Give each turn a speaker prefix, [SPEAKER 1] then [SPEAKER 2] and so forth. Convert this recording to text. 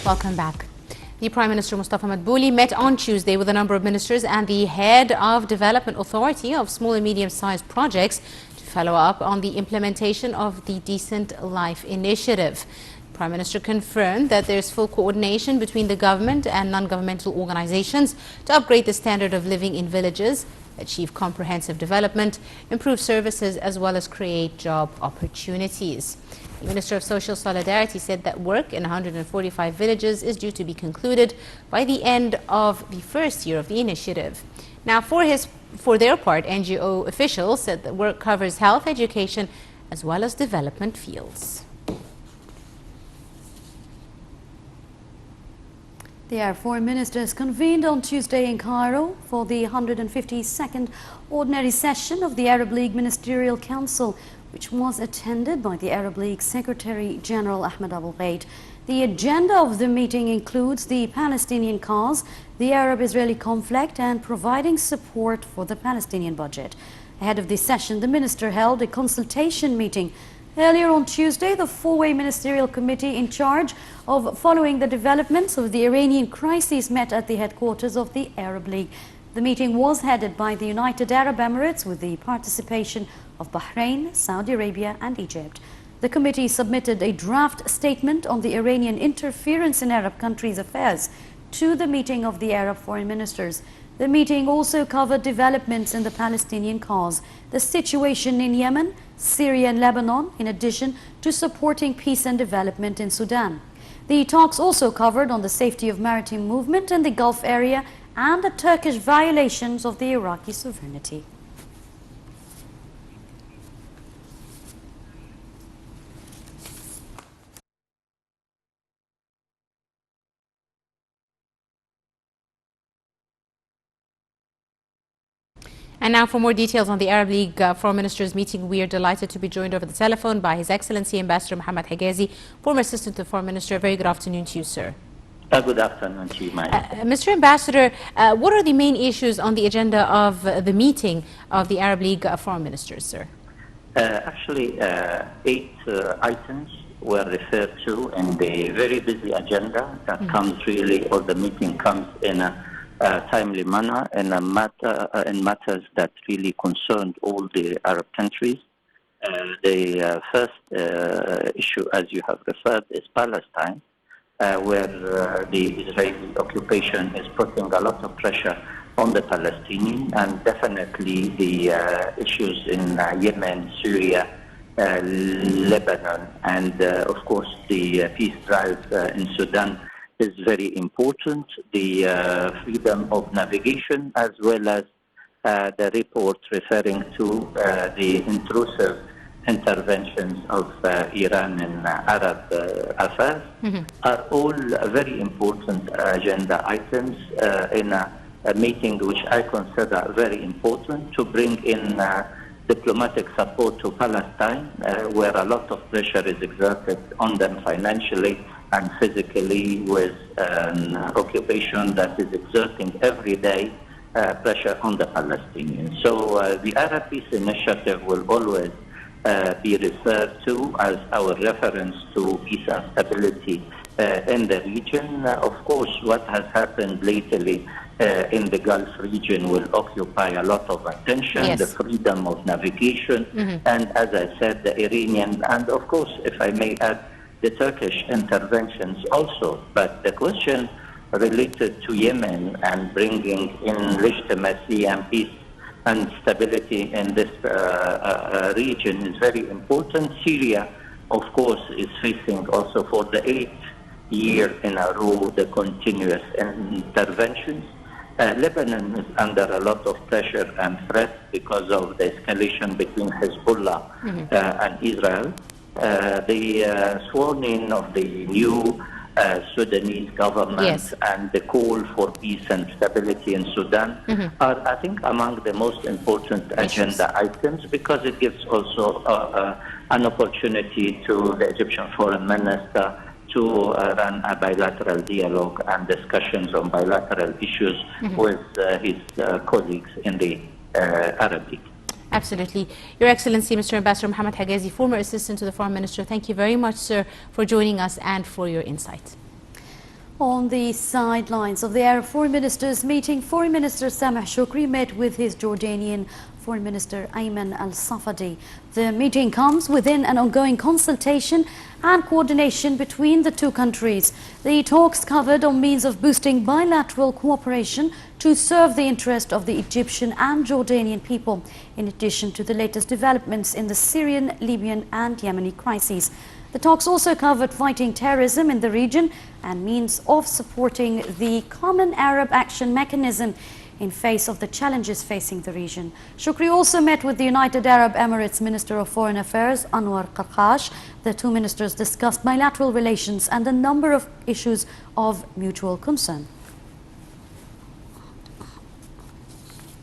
[SPEAKER 1] Welcome back. The Prime Minister Mustafa Madbouli met on Tuesday with a number of ministers and the head of Development Authority of Small and Medium-Sized Projects to follow up on the implementation of the Decent Life Initiative. The Prime Minister confirmed that there is full coordination between the government and non-governmental organizations to upgrade the standard of living in villages, achieve comprehensive development, improve services, as well as create job opportunities. The Minister of Social Solidarity said that work in 145 villages is due to be concluded by the end of the first year of the initiative. Now, for their part, NGO officials said that work covers health, education, as well as development fields.
[SPEAKER 2] The Arab Foreign Ministers convened on Tuesday in Cairo for the 152nd Ordinary Session of the Arab League Ministerial Council, which was attended by the Arab League Secretary General Ahmed Abul Gheit. The agenda of the meeting includes the Palestinian cause, the Arab-Israeli conflict, and providing support for the Palestinian budget. Ahead of this session, the minister held a consultation meeting. Earlier on Tuesday, the four-way ministerial committee in charge of following the developments of the Iranian crisis met at the headquarters of the Arab League. The meeting was headed by the United Arab Emirates with the participation of Bahrain, Saudi Arabia and Egypt. The committee submitted a draft statement on the Iranian interference in Arab countries' affairs to the meeting of the Arab foreign ministers. The meeting also covered developments in the Palestinian cause, the situation in Yemen, Syria and Lebanon, in addition to supporting peace and development in Sudan. The talks also covered on the safety of maritime movement in the Gulf area and the Turkish violations of the Iraqi sovereignty.
[SPEAKER 1] And now for more details on the Arab League Foreign Ministers meeting, we are delighted to be joined over the telephone by His Excellency Ambassador Mohammed Higazi, former Assistant to the Foreign Minister. Very good afternoon to you, sir.
[SPEAKER 3] Good afternoon to you,
[SPEAKER 1] Mr. Ambassador, what are the main issues on the agenda of the meeting of the Arab League Foreign Ministers, sir?
[SPEAKER 3] Actually, 8 items were referred to in the very busy agenda that comes really, or the meeting comes in a timely manner in matters that really concerned all the Arab countries. The first issue, as you have referred, is Palestine, where the Israeli occupation is putting a lot of pressure on the Palestinians, and definitely the issues in Yemen, Syria, Lebanon, and of course the peace drive in Sudan is very important. The freedom of navigation, as well as the report referring to the intrusive interventions of Iran in Arab affairs, are all very important agenda items in a meeting which I consider very important to bring in diplomatic support to Palestine, where a lot of pressure is exerted on them financially and physically, with an occupation that is exerting every day pressure on the Palestinians. So the Arab Peace Initiative will always be referred to as our reference to peace and stability in the region. Of course, what has happened lately in the Gulf region will occupy a lot of attention,
[SPEAKER 1] Yes.
[SPEAKER 3] the freedom of navigation, and as I said, the Iranian, and of course, if I may add, the Turkish interventions also. But the question related to Yemen and bringing in legitimacy and peace and stability in this region is very important. Syria, of course, is facing also for the 8th year in a row the continuous interventions. Lebanon is under a lot of pressure and threat because of the escalation between Hezbollah and Israel. The sworn-in of the new Sudanese government,
[SPEAKER 1] Yes.
[SPEAKER 3] and the call for peace and stability in Sudan are, I think, among the most important agenda items, because it gives also an opportunity to the Egyptian foreign minister to run a bilateral dialogue and discussions on bilateral issues with his colleagues in the Arab League.
[SPEAKER 1] Absolutely. Your Excellency, Mr. Ambassador Mohammed Higazi, former Assistant to the Foreign Minister, thank you very much, sir, for joining us and for your insight.
[SPEAKER 2] On the sidelines of the Arab Foreign Ministers meeting, Foreign Minister Sameh Shoukry met with his Jordanian Foreign Minister Ayman al-Safadi. The meeting comes within an ongoing consultation and coordination between the two countries. The talks covered on means of boosting bilateral cooperation to serve the interest of the Egyptian and Jordanian people, in addition to the latest developments in the Syrian, Libyan and Yemeni crises. The talks also covered fighting terrorism in the region and means of supporting the Common Arab Action Mechanism in face of the challenges facing the region. Shoukry also met with the United Arab Emirates Minister of Foreign Affairs, Anwar Qarqash. The two ministers discussed bilateral relations and a number of issues of mutual concern.